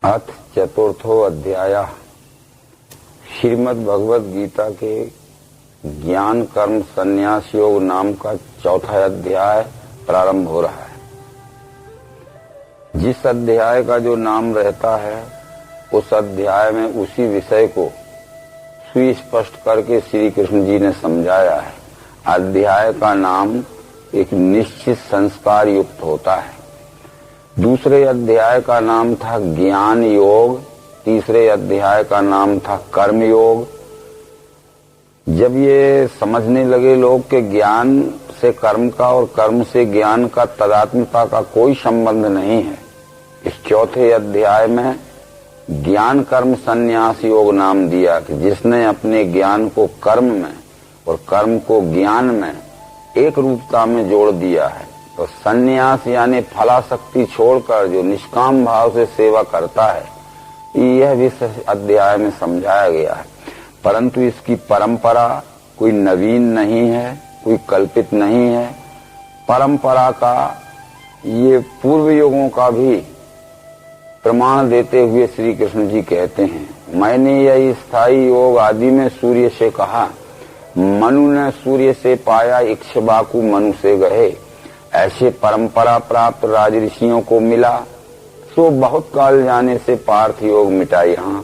अथ चतुर्थो अध्याय। श्रीमद् भगवद गीता के ज्ञान कर्म संन्यास योग नाम का चौथा अध्याय प्रारंभ हो रहा है। जिस अध्याय का जो नाम रहता है उस अध्याय में उसी विषय को सुस्पष्ट करके श्री कृष्ण जी ने समझाया है। अध्याय का नाम एक निश्चित संस्कार युक्त होता है। दूसरे अध्याय का नाम था ज्ञान योग, तीसरे अध्याय का नाम था कर्म योग। जब ये समझने लगे लोग कि ज्ञान से कर्म का और कर्म से ज्ञान का तादात्म्यता का कोई संबंध नहीं है, इस चौथे अध्याय में ज्ञान कर्म संन्यास योग नाम दिया कि जिसने अपने ज्ञान को कर्म में और कर्म को ज्ञान में एक रूपता में जोड़ दिया है। तो संन्यास यानी फलाशक्ति छोड़कर जो निष्काम भाव से सेवा करता है, यह भी अध्याय में समझाया गया है। परंतु इसकी परंपरा कोई नवीन नहीं है, कोई कल्पित नहीं है। परंपरा का ये पूर्व युगों का भी प्रमाण देते हुए श्री कृष्ण जी कहते हैं, मैंने यह स्थायी योग आदि में सूर्य से कहा, मनु ने सूर्य से पाया, इक्ष्वाकु मनु से गए। ऐसे परंपरा प्राप्त राज ऋषियों को मिला, सो बहुत काल जाने से पार्थ योग मिटा यहाँ।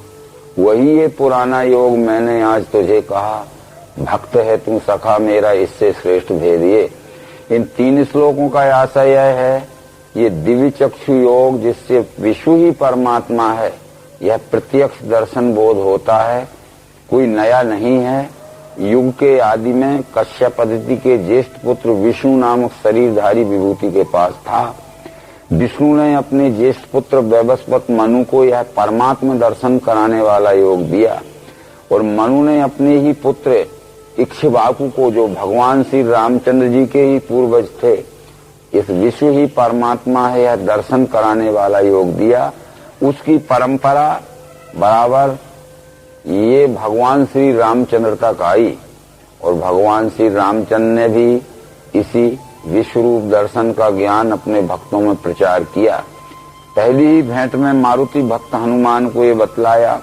वही ये पुराना योग मैंने आज तुझे कहा, भक्त है तू सखा मेरा, इससे श्रेष्ठ भेदिए। इन 3 श्लोकों का आशय यह है, ये दिव्य चक्षु योग जिससे विश्व ही परमात्मा है, यह प्रत्यक्ष दर्शन बोध होता है, कोई नया नहीं है। युग के आदि में कश्यप पद्धति के ज्येष्ठ पुत्र विष्णु नामक शरीरधारी विभूति के पास था। विष्णु ने अपने ज्येष्ठ पुत्र वैवस्वत मनु को यह परमात्मा दर्शन कराने वाला योग दिया और मनु ने अपने ही पुत्र इक्ष्वाकु को, जो भगवान श्री रामचंद्र जी के ही पूर्वज थे, इस विश्व ही परमात्मा है यह दर्शन कराने वाला योग दिया। उसकी परंपरा बराबर ये भगवान श्री रामचंद्र तक आई और भगवान श्री रामचंद्र ने भी इसी विश्व रूप दर्शन का ज्ञान अपने भक्तों में प्रचार किया। पहली ही भेंट में मारुति भक्त हनुमान को ये बतलाया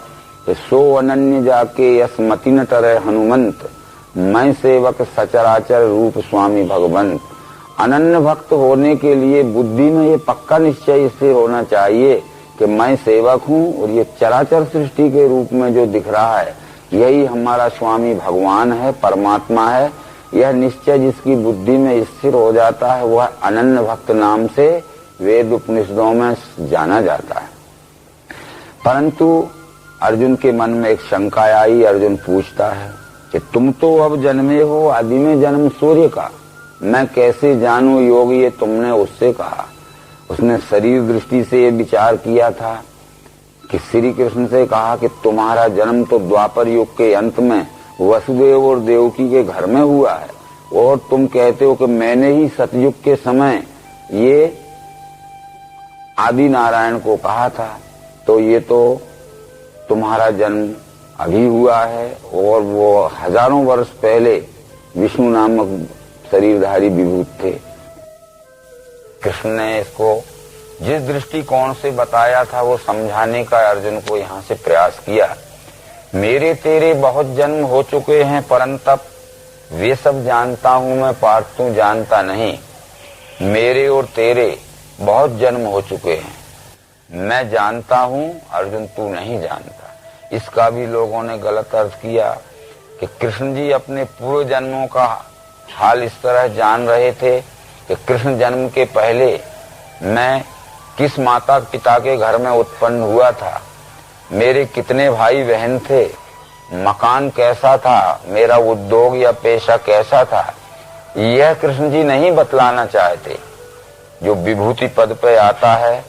कि सो अनन्य जाके यसमति न टरे हनुमंत, मैं सेवक सचराचर रूप स्वामी भगवंत। अनन्य भक्त होने के लिए बुद्धि में ये पक्का निश्चय इससे होना चाहिए कि मैं सेवक हूँ और ये चराचर सृष्टि के रूप में जो दिख रहा है यही हमारा स्वामी भगवान है, परमात्मा है। यह निश्चय जिसकी बुद्धि में स्थिर हो जाता है वह अनन्य भक्त नाम से वेद उपनिषदों में जाना जाता है। परंतु अर्जुन के मन में एक शंका आई। अर्जुन पूछता है कि तुम तो अब जन्मे हो आदि में जन्म सूर्य का, मैं कैसे जानूं योग, ये तुमने उससे कहा। उसने शरीर दृष्टि से ये विचार किया था कि श्री कृष्ण से कहा कि तुम्हारा जन्म तो द्वापर युग के अंत में वसुदेव और देवकी के घर में हुआ है और तुम कहते हो कि मैंने ही सतयुग के समय ये आदि नारायण को कहा था, तो ये तो तुम्हारा जन्म अभी हुआ है और वो हजारों वर्ष पहले विष्णु नामक शरीरधारी विभूत थे। कृष्ण ने इसको जिस दृष्टिकोण से बताया था वो समझाने का अर्जुन को यहाँ से प्रयास किया। मेरे तेरे बहुत जन्म हो चुके हैं परंतप वे सब जानता हूँ मैं, पार्थ तू जानता नहीं। मेरे और तेरे बहुत जन्म हो चुके हैं, मैं जानता हूँ अर्जुन तू नहीं जानता। इसका भी लोगों ने गलत अर्थ किया कि कृष्ण जी अपने पूर्व जन्मों का हाल इस तरह जान रहे थे कि कृष्ण जन्म के पहले मैं किस माता पिता के घर में उत्पन्न हुआ था, मेरे कितने भाई बहन थे, मकान कैसा था, मेरा उद्योग या पेशा कैसा था, यह कृष्ण जी नहीं बतलाना चाहते। जो विभूति पद पे आता है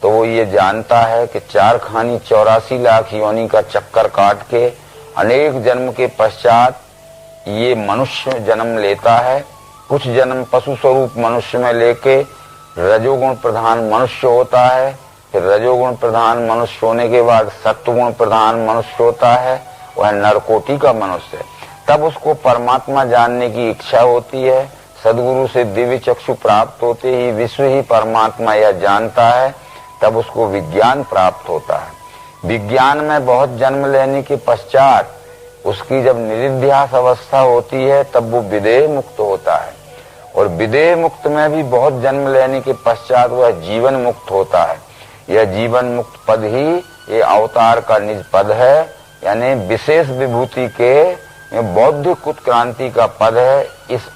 तो वो ये जानता है कि 4 खानी 84 लाख योनि का चक्कर काट के अनेक जन्म के पश्चात ये मनुष्य जन्म लेता है। कुछ जन्म पशु स्वरूप मनुष्य में लेके रजोगुण प्रधान मनुष्य होता है, फिर रजोगुण प्रधान मनुष्य होने के बाद सत्वगुण प्रधान मनुष्य होता है, वह नरकोटि का मनुष्य। तब उसको परमात्मा जानने की इच्छा होती है। सदगुरु से दिव्य चक्षु प्राप्त होते ही विश्व ही परमात्मा यह जानता है तब उसको विज्ञान प्राप्त होता है। विज्ञान में बहुत जन्म लेने के पश्चात उसकी जब निरिध्यास अवस्था होती है तब वो विदेह मुक्त होता है, और विदेह मुक्त में भी बहुत जन्म लेने के पश्चात वह जीवन मुक्त होता है। यह जीवन मुक्त पद ही ये अवतार का निज पद है, यानी विशेष विभूति के बौद्धिक उत्क्रांति का पद है। इस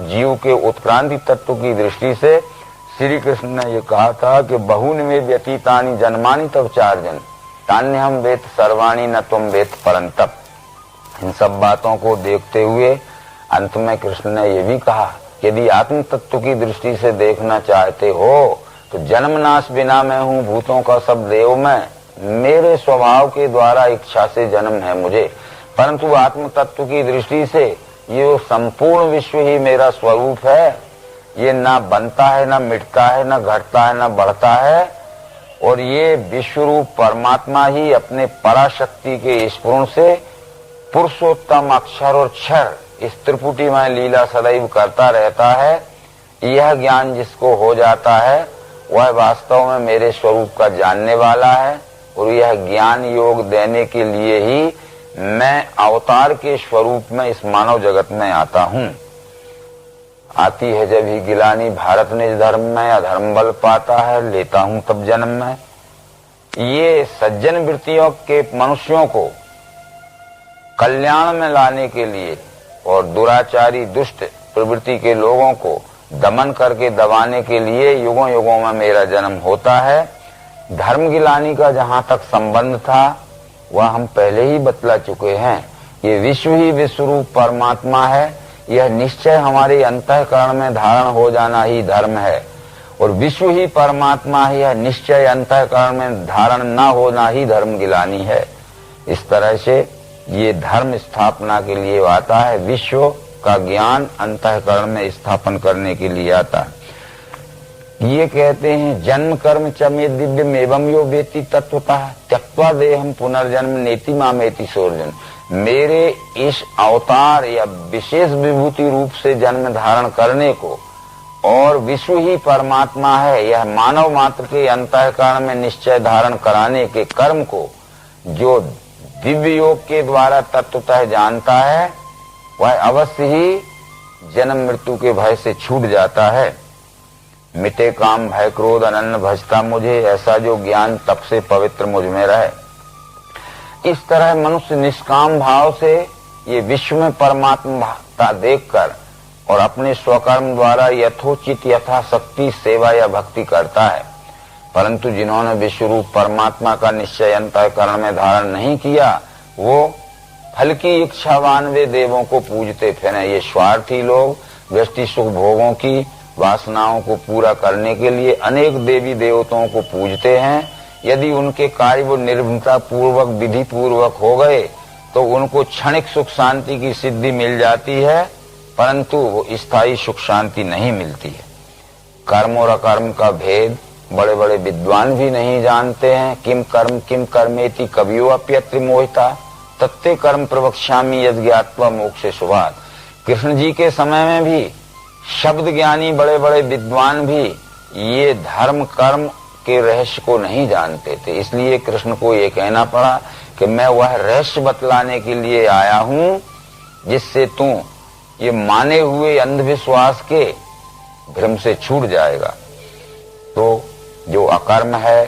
जीव के उत्क्रांति तत्व की दृष्टि से श्री कृष्ण ने ये कहा था कि बहुन में व्यतीतानि जन्मानि तव चार्जन तान्य हम वेद सर्वाणी न तुम वेद परंतप। इन सब बातों को देखते हुए अंत में कृष्ण ने यह भी कहा, यदि आत्म तत्व की दृष्टि से देखना चाहते हो तो जन्म नाश बिना मैं हूँ, भूतों का सब देव मैं, मेरे स्वभाव के द्वारा इच्छा से जन्म है मुझे, परंतु आत्म तत्व की दृष्टि से ये संपूर्ण विश्व ही मेरा स्वरूप है। ये ना बनता है, ना मिटता है, ना घटता है, ना बढ़ता है, और ये विश्व रूप परमात्मा ही अपने पराशक्ति के स्फुरण से पुरुषोत्तम अक्षर और क्षर इस त्रिपुटी में लीला सदैव करता रहता है। यह ज्ञान जिसको हो जाता है वह वास्तव में मेरे स्वरूप का जानने वाला है, और यह ज्ञान योग देने के लिए ही मैं अवतार के स्वरूप में इस मानव जगत में आता हूँ। आती है जब ही गिलानी भारत निज धर्म में, अधर्म बल पाता है लेता हूँ तब जन्म में। ये सज्जन वृत्तियों के मनुष्यों को कल्याण में लाने के लिए और दुराचारी दुष्ट प्रवृत्ति के लोगों को दमन करके दबाने के लिए युगों युगों में मेरा जन्म होता है। धर्म गिलानी का जहाँ तक संबंध था वह हम पहले ही बतला चुके हैं। ये विश्व ही विश्वरूप परमात्मा है, यह निश्चय हमारे अंतःकरण में धारण हो जाना ही धर्म है, और विश्व ही परमात्मा ही है, निश्चय अंतःकरण में धारण न होना ही धर्म गिलानी है। इस तरह से ये धर्म स्थापना के लिए आता है, विश्व का ज्ञान अंतःकरण में स्थापन करने के लिए आता है। ये कहते हैं जन्म कर्म च मे दिव्यम एवं यो वेति तत्वतः त्यक्त्वा देहम पुनर्जन्म नेति मामेति सोर्जन। मेरे इस अवतार या विशेष विभूति रूप से जन्म धारण करने को और विश्व ही परमात्मा है यह मानव मात्र के अंतःकरण में निश्चय धारण कराने के कर्म को जो दिव्य योग के द्वारा तत्वतः जानता है वह अवश्य ही जन्म मृत्यु के भय से छूट जाता है। मिटे काम भय क्रोध अनन्य भजता मुझे, ऐसा जो ज्ञान तप से पवित्र मुझ में रहे। इस तरह मनुष्य निष्काम भाव से ये विश्व में परमात्मा देखकर और अपने स्वकर्म द्वारा यथोचित यथाशक्ति सेवा या भक्ति करता है, परंतु जिन्होंने विश्व रूप परमात्मा का निश्चय अंतःकरण में धारण नहीं किया वो फल की इच्छावान वे देवों को पूजते फिरे। ये स्वार्थी लोग व्यष्टि सुख भोगों की वासनाओं को पूरा करने के लिए अनेक देवी देवताओं को पूजते हैं। यदि उनके कार्य वो निर्भीकता पूर्वक विधि पूर्वक हो गए तो उनको क्षणिक सुख शांति की सिद्धि मिल जाती है, परंतु वो स्थायी सुख शांति नहीं मिलती है। कर्म और अकर्म का भेद बड़े बड़े विद्वान भी नहीं जानते हैं। किम कर्मेति कवियो अप्यत्र मोहिता तत्ते कर्म प्रवक्ष्यामि यद् ज्ञात्वा मोक्षे शुभात्। कृष्ण जी के समय में भी शब्द ज्ञानी बड़े बड़े विद्वान भी ये धर्म कर्म के रहस्य को नहीं जानते थे, इसलिए कृष्ण को ये कहना पड़ा कि मैं वह रहस्य बतलाने के लिए आया हूँ जिससे तू ये माने हुए अंधविश्वास के भ्रम से छूट जाएगा। तो जो अकर्म है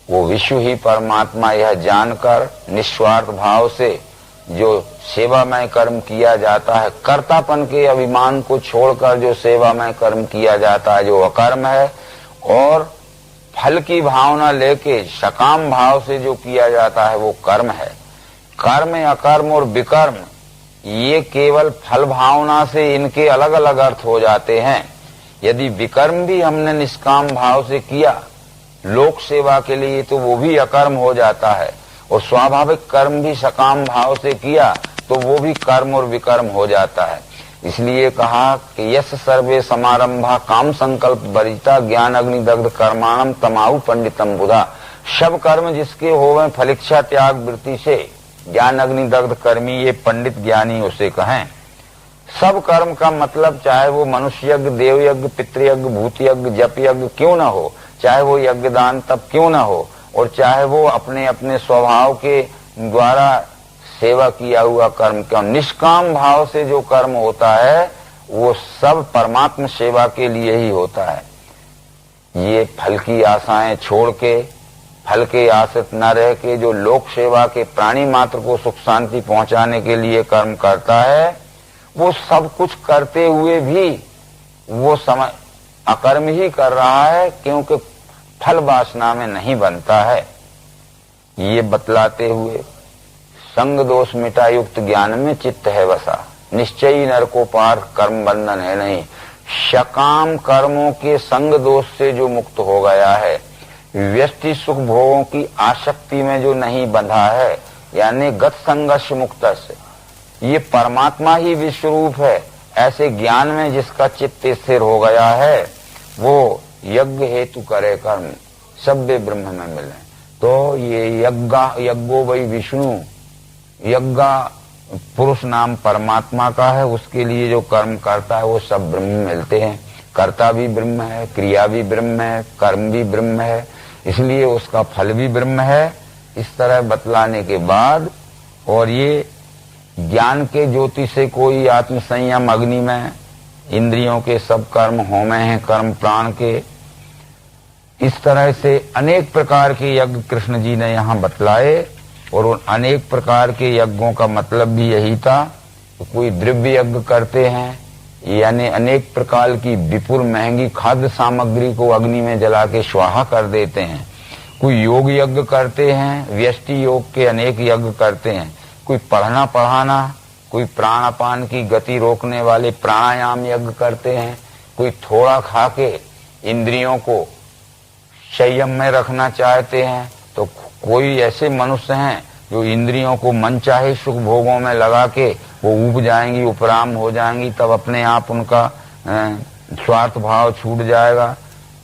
वो विश्व ही परमात्मा यह जानकर निस्वार्थ भाव से जो सेवामय कर्म किया जाता है, कर्तापन के अभिमान को छोड़कर जो सेवामय कर्म किया जाता है जो अकर्म है, और फल की भावना लेके सकाम भाव से जो किया जाता है वो कर्म है। कर्म अकर्म और विकर्म ये केवल फल भावना से इनके अलग अलग अर्थ हो जाते हैं। यदि विकर्म भी हमने निष्काम भाव से किया लोक सेवा के लिए तो वो भी अकर्म हो जाता है, और स्वाभाविक कर्म भी सकाम भाव से किया तो वो भी कर्म और विकर्म हो जाता है। इसलिए कहा कि यस सर्वे समारंभा काम संकल्प बरिता ज्ञान अग्नि दग्ध कर्माणम तमाहु पंडितम बुधा। सब कर्म जिसके होवे फलिच्छा त्याग वृत्ति से ज्ञान अग्नि दग्ध कर्मी ये पंडित ज्ञानी उसे कहें। सब कर्म का मतलब चाहे वो मनुष्य यज्ञ देव यज्ञ पितृयज्ञ भूत यज्ञ जप यज्ञ क्यों न हो, चाहे वो यज्ञदान तब क्यों ना हो, और चाहे वो अपने अपने स्वभाव के द्वारा सेवा किया हुआ कर्म क्यों, निष्काम भाव से जो कर्म होता है वो सब परमात्मा सेवा के लिए ही होता है। ये फल की आशाएं छोड़ के, फल के आश्रित न रह के जो लोक सेवा के प्राणी मात्र को सुख शांति पहुंचाने के लिए कर्म करता है, वो सब कुछ करते हुए भी वो समय अकर्म ही कर रहा है, क्योंकि फल वासना में नहीं बनता है। ये बतलाते हुए संग दोष मिटा युक्त ज्ञान में चित्त है वसा, निश्चयी नर को पार कर्म बंधन है नहीं। सकाम कर्मों के संग दोष से जो मुक्त हो गया है, व्यष्टि सुख भोगों की आसक्ति में जो नहीं बंधा है, यानी गत संघर्ष मुक्त से, ये परमात्मा ही विश्वरूप है, ऐसे ज्ञान में जिसका चित्त स्थिर हो गया है, वो यज्ञ हेतु करे कर्म सभ्य ब्रह्म में मिले। तो ये यज्ञो वही विष्णु, यज्ञ पुरुष नाम परमात्मा का है, उसके लिए जो कर्म करता है वो सब ब्रह्म मिलते हैं। कर्ता भी ब्रह्म है, क्रिया भी ब्रह्म है, कर्म भी ब्रह्म है, इसलिए उसका फल भी ब्रह्म है। इस तरह बतलाने के बाद, और ये ज्ञान के ज्योति से कोई आत्म संयम अग्नि में इंद्रियों के सब कर्म होमे हैं, कर्म प्राण के। इस तरह से अनेक प्रकार के यज्ञ कृष्ण जी ने यहाँ बतलाए, और उन अनेक प्रकार के यज्ञों का मतलब भी यही था। तो कोई द्रव्य यज्ञ करते हैं, यानी अनेक प्रकार की विपुल महंगी खाद्य सामग्री को अग्नि में जला के स्वाहा कर देते हैं। कोई योग यज्ञ करते हैं, व्यष्टि योग के अनेक यज्ञ करते हैं। कोई पढ़ना पढ़ाना, कोई प्राणापान की गति रोकने वाले प्राणायाम यज्ञ करते हैं। कोई थोड़ा खा के इंद्रियों को संयम में रखना चाहते हैं। तो कोई ऐसे मनुष्य हैं जो इंद्रियों को मनचाहे सुख भोगों में लगा के वो ऊब जाएंगी, उपराम हो जाएंगी, तब अपने आप उनका स्वार्थ भाव छूट जाएगा।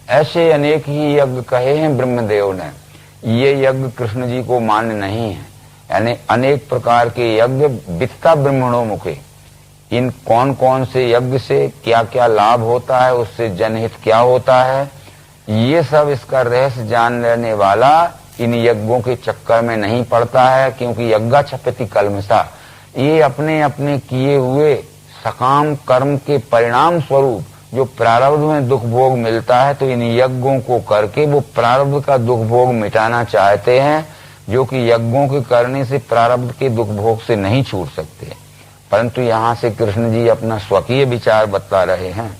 ऐसे अनेक ही यज्ञ कहे हैं ब्रह्मदेव ने। ये यज्ञ कृष्ण जी को मान्य नहीं है, यानी अनेक प्रकार के यज्ञ वित्ता ब्रह्मणों मुखे। इन कौन कौन से यज्ञ से क्या क्या लाभ होता है, उससे जनहित क्या होता है, ये सब इसका रहस्य जान लेने वाला इन यज्ञों के चक्कर में नहीं पड़ता है, क्योंकि यज्ञा छपति कलमसा, ये अपने अपने किए हुए सकाम कर्म के परिणाम स्वरूप जो प्रारब्ध में दुख भोग मिलता है, तो इन यज्ञों को करके वो प्रारब्ध का दुख भोग मिटाना चाहते हैं, जो कि यज्ञों के करने से प्रारब्ध के दुख भोग से नहीं छूट सकते। परंतु यहाँ से कृष्ण जी अपना स्वकीय विचार बता रहे हैं।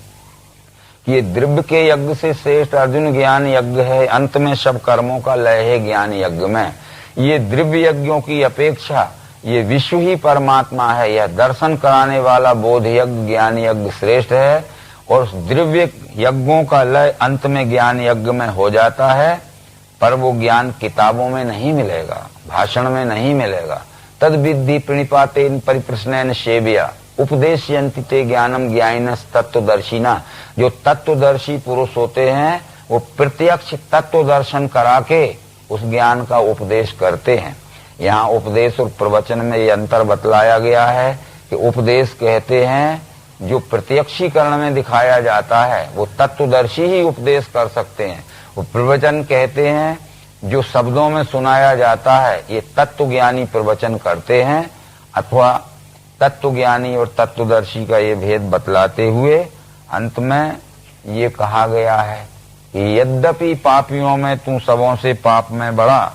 ये द्रव्य के यज्ञ से श्रेष्ठ अर्जुन ज्ञान यज्ञ है, अंत में सब कर्मों का लय है ज्ञान यज्ञ में। ये द्रव्य यज्ञों की अपेक्षा ये विश्व ही परमात्मा है, यह दर्शन कराने वाला बोध यज्ञ ज्ञान यज्ञ श्रेष्ठ है। और द्रव्य यज्ञों का लय अंत में ज्ञान यज्ञ में हो जाता है, पर वो ज्ञान किताबों में नहीं मिलेगा, भाषण में नहीं मिलेगा। तद विद्धि प्रणिपातेन परिप्रश्नेन सेव्या उपदेशयन्ति ते ज्ञानम ज्ञानिनस् तत्वदर्शिना। जो तत्वदर्शी पुरुष होते हैं वो प्रत्यक्ष तत्व दर्शन करा के उस ज्ञान का उपदेश करते हैं। यहाँ उपदेश और प्रवचन में ये अंतर बतलाया गया है कि उपदेश कहते हैं जो प्रत्यक्षीकरण में दिखाया जाता है, वो तत्वदर्शी ही उपदेश कर सकते हैं। वो प्रवचन कहते हैं जो शब्दों में सुनाया जाता है, ये तत्वज्ञानी प्रवचन करते हैं। अथवा तत्वज्ञानी और तत्वदर्शी का ये भेद बतलाते हुए अंत में ये कहा गया है कि यद्यपि पापियों में तू सबों से पाप में बड़ा,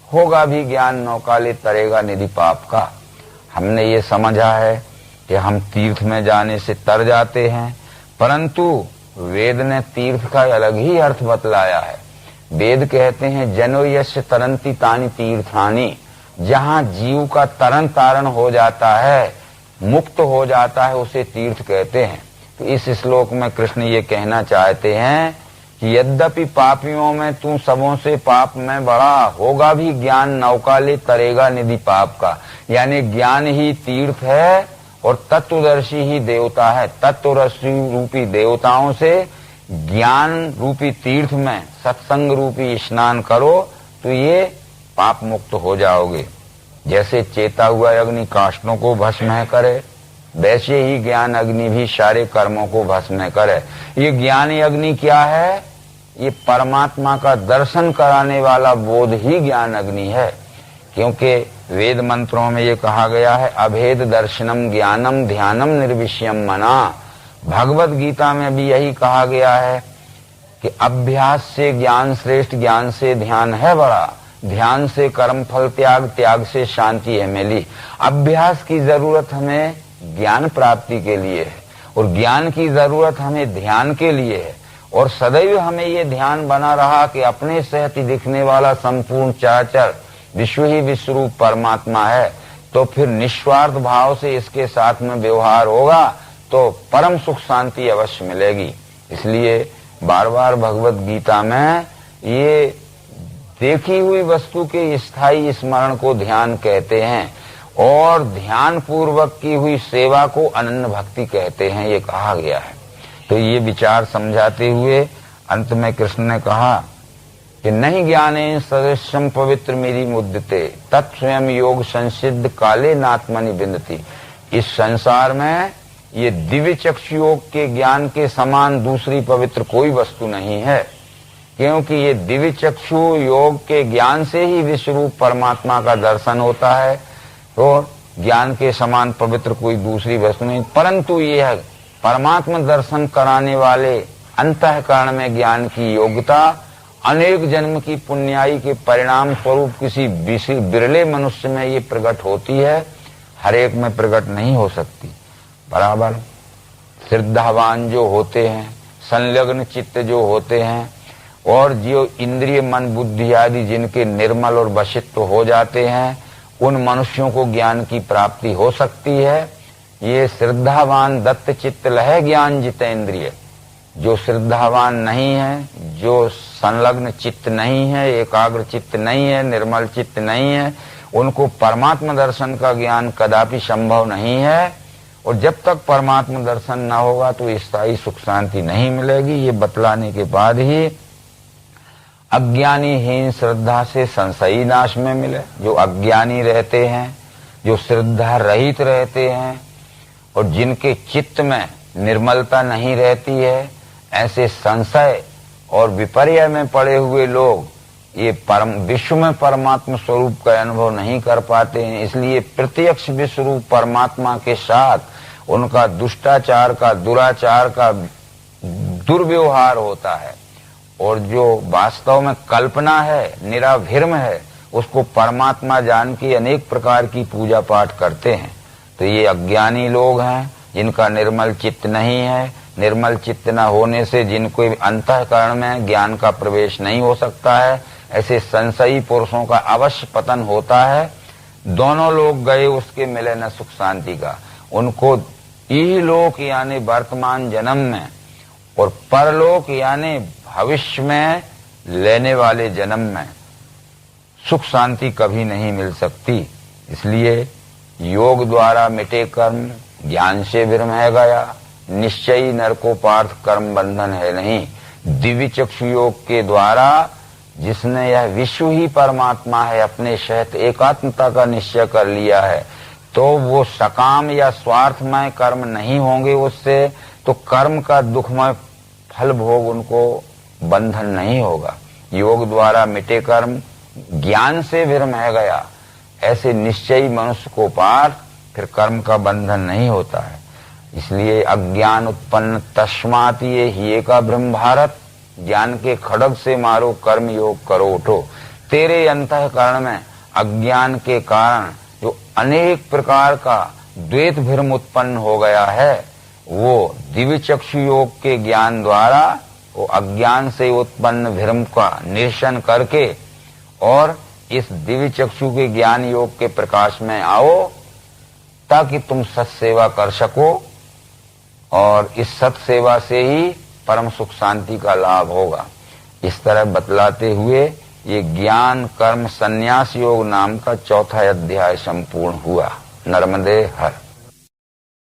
होगा भी ज्ञान नौकाले तरेगा निधि पाप का। हमने ये समझा है कि हम तीर्थ में जाने से तर जाते हैं, परंतु वेद ने तीर्थ का अलग ही अर्थ बतलाया है। वेद कहते हैं जनो यस्य तरंती तानि तीर्थानि, जहाँ जीव का तरन तारण हो जाता है, मुक्त हो जाता है, उसे तीर्थ कहते हैं। तो इस श्लोक में कृष्ण ये कहना चाहते हैं कि यद्यपि पापियों में तू सबों से पाप में बड़ा, होगा भी ज्ञान नौकाले तरेगा निधि पाप का। यानी ज्ञान ही तीर्थ है और तत्वदर्शी ही देवता है। तत्वदर्शी रूपी देवताओं से ज्ञान रूपी तीर्थ में सत्संग रूपी स्नान करो तो ये पाप मुक्त हो जाओगे। जैसे चेता हुआ अग्नि काष्ठों को भस्म करे, वैसे ही ज्ञान अग्नि भी सारे कर्मों को भस्म करे। ये ज्ञान अग्नि क्या है? ये परमात्मा का दर्शन कराने वाला बोध ही ज्ञान अग्नि है। क्योंकि वेद मंत्रों में ये कहा गया है, अभेद दर्शनम ज्ञानम ध्यानम निर्विषयम मना। भगवत गीता में भी यही कहा गया है कि अभ्यास से ज्ञान श्रेष्ठ, ज्ञान से ध्यान है बड़ा, ध्यान से कर्म फल त्याग, त्याग से शांति है मिली। अभ्यास की जरूरत हमें ज्ञान प्राप्ति के लिए है और ज्ञान की जरूरत हमें ध्यान के लिए है। और सदैव हमें ये ध्यान बना रहा कि अपने सहित दिखने वाला संपूर्ण चराचर विश्व ही विश्वरूप परमात्मा है। तो फिर निस्वार्थ भाव से इसके साथ में व्यवहार होगा तो परम सुख शांति अवश्य मिलेगी। इसलिए बार बार भगवत गीता में ये देखी हुई वस्तु के स्थायी स्मरण को ध्यान कहते हैं और ध्यान पूर्वक की हुई सेवा को अनन्य भक्ति कहते हैं, ये कहा गया है। तो ये विचार समझाते हुए अंत में कृष्ण ने कहा कि नहीं ज्ञाने सदृशम पवित्र मेरी मुद्दते तत्स्वयं योग संसिद्ध काले नात्मनि बिंदती। इस संसार में ये दिव्य चक्षु योग के ज्ञान के समान दूसरी पवित्र कोई वस्तु नहीं है। क्योंकि ये दिव्य चक्षु योग के ज्ञान से ही विश्वरूप परमात्मा का दर्शन होता है और ज्ञान के समान पवित्र कोई दूसरी वस्तु नहीं। परंतु यह परमात्मा दर्शन कराने वाले अंतःकरण में ज्ञान की योग्यता अनेक जन्म की पुण्याई के परिणाम स्वरूप किसी बिरले मनुष्य में ये प्रकट होती है, हर एक में प्रकट नहीं हो सकती। बराबर श्रद्धावान जो होते हैं, संलग्न चित्त जो होते हैं और जो इंद्रिय मन बुद्धि आदि जिनके निर्मल और वशित्व हो जाते हैं, उन मनुष्यों को ज्ञान की प्राप्ति हो सकती है। ये श्रद्धावान दत्त चित्त लहे ज्ञान जितेंद्रिय। जो श्रद्धावान नहीं है, जो संलग्न चित्त नहीं है, एकाग्र चित्त नहीं है, निर्मल चित्त नहीं है, उनको परमात्मा दर्शन का ज्ञान कदापि संभव नहीं है। और जब तक परमात्मा दर्शन न होगा तो स्थायी सुख शांति नहीं मिलेगी। ये बतलाने के बाद ही अज्ञानी हीन श्रद्धा से संशयी नाश में मिले। जो अज्ञानी रहते हैं, जो श्रद्धा रहित रहते हैं और जिनके चित्त में निर्मलता नहीं रहती है, ऐसे संशय और विपर्य में पड़े हुए लोग ये विश्व में परमात्मा स्वरूप का अनुभव नहीं कर पाते हैं। इसलिए प्रत्यक्ष विश्वरूप परमात्मा के साथ उनका दुष्टाचार का, दुराचार का दुर्व्यवहार होता है और जो वास्तव में कल्पना है, निराभिर्म है, उसको परमात्मा जान के अनेक प्रकार की पूजा पाठ करते हैं। तो ये अज्ञानी लोग हैं जिनका निर्मल चित्त नहीं है। निर्मल चित्त न होने से जिनको अंतःकरण में ज्ञान का प्रवेश नहीं हो सकता है, ऐसे संशयी पुरुषों का अवश्य पतन होता है। दोनों लोग गए उसके मिले न सुख शांति का। उनको इहलोक यानी वर्तमान जन्म में और परलोक यानी भविष्य में लेने वाले जन्म में सुख शांति कभी नहीं मिल सकती। इसलिए योग द्वारा मिटे कर्म ज्ञान से विरमह गया, निश्चयी नरकोपार्थ कर्म बंधन है नहीं। दिव्य चक्षु योग के द्वारा जिसने यह विश्व ही परमात्मा है अपने सहित एकात्मता का निश्चय कर लिया है, तो वो सकाम या स्वार्थमय कर्म नहीं होंगे उससे, तो कर्म का दुखमय फल भोग उनको बंधन नहीं होगा। योग द्वारा मिटे कर्म ज्ञान से विरमह गया, ऐसे निश्चयी मनुष्य को पार फिर कर्म का बंधन नहीं होता है। इसलिए अज्ञान उत्पन्न तस्मात् ये ही का ब्रह्म भारत, ज्ञान के खड़ग से मारो कर्म योग करो उठो। तेरे अंतःकरण में अज्ञान के कारण जो अनेक प्रकार का द्वैत भ्रम उत्पन्न हो गया है, वो दिव्य चक्षु योग के ज्ञान द्वारा वो अज्ञान से उत्पन्न भ्रम का निरसन करके और इस दिव्य चक्षु के ज्ञान योग के प्रकाश में आओ, ताकि तुम सत्सेवा कर सको और इस सत्सेवा से ही परम सुख शांति का लाभ होगा। इस तरह बतलाते हुए ये ज्ञान कर्म संन्यास योग नाम का चौथा अध्याय संपूर्ण हुआ। नर्मदे हर।